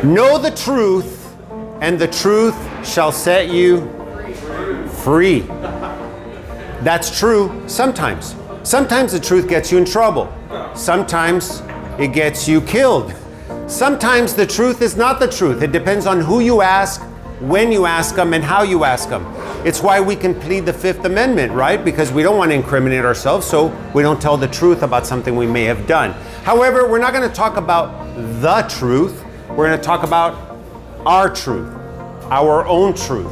Know the truth, and the truth shall set you free. That's true sometimes. Sometimes the truth gets you in trouble. Sometimes it gets you killed. Sometimes the truth is not the truth. It depends on who you ask, when you ask them, and how you ask them. It's why we can plead the Fifth Amendment, right? Because we don't want to incriminate ourselves, so we don't tell the truth about something we may have done. However, we're not going to talk about the truth. We're going to talk about our truth, our own truth.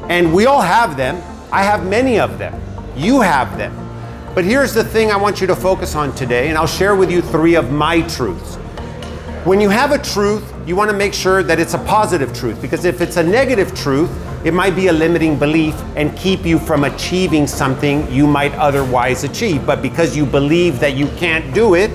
And we all have them. I have many of them. You have them. But here's the thing I want you to focus on today, and I'll share with you 3 of my truths. When you have a truth, you want to make sure that it's a positive truth, because if it's a negative truth, it might be a limiting belief and keep you from achieving something you might otherwise achieve. But because you believe that you can't do it,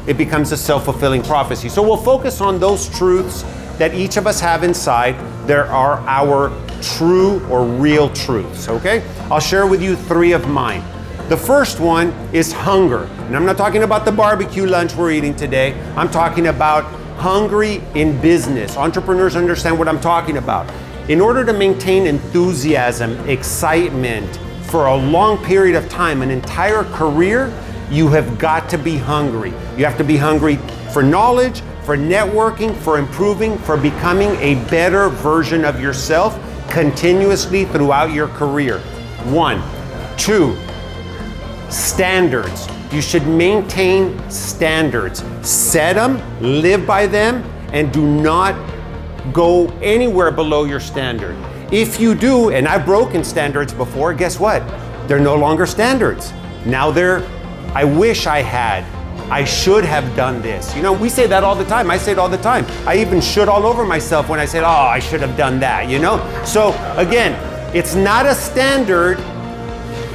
it becomes a self-fulfilling prophecy. So we'll focus on those truths that each of us have inside. There are our true or real truths, okay? I'll share with you 3 of mine. The first one is hunger. And I'm not talking about the barbecue lunch we're eating today. I'm talking about hungry in business. Entrepreneurs understand what I'm talking about. In order to maintain enthusiasm, excitement for a long period of time, an entire career, you have got to be hungry. You have to be hungry for knowledge, for networking, for improving, for becoming a better version of yourself continuously throughout your career. 1. 2. Standards. You should maintain standards. Set them, live by them, and do not go anywhere below your standard. If you do, and I've broken standards before, guess what? They're no longer standards. Now they're, I wish I had. I should have done this. You know, we say that all the time. I say it all the time. I even should all over myself when I said, oh, I should have done that, you know? So again, it's not a standard,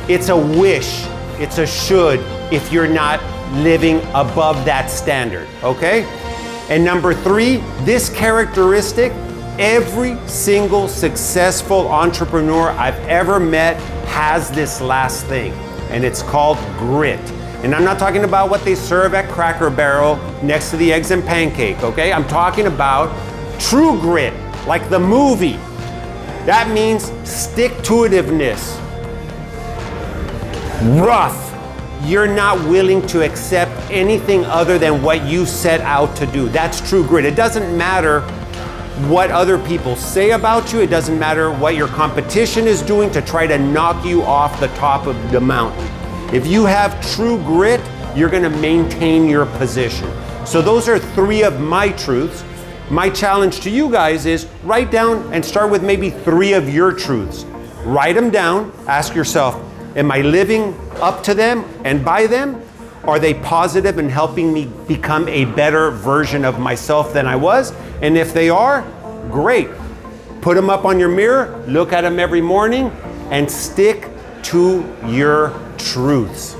it's a wish, it's a should if you're not living above that standard, okay? And number 3, this characteristic, every single successful entrepreneur I've ever met has this last thing, and it's called grit. And I'm not talking about what they serve at Cracker Barrel next to the eggs and pancake, okay? I'm talking about true grit, like the movie. That means stick-to-itiveness. Rough. You're not willing to accept anything other than what you set out to do. That's true grit. It doesn't matter what other people say about you. It doesn't matter what your competition is doing to try to knock you off the top of the mountain. If you have true grit, you're going to maintain your position. So those are 3 of my truths. My challenge to you guys is write down and start with maybe 3 of your truths. Write them down. Ask yourself, am I living up to them and by them? Are they positive in helping me become a better version of myself than I was? And if they are, great. Put them up on your mirror, look at them every morning, and stick to your truths.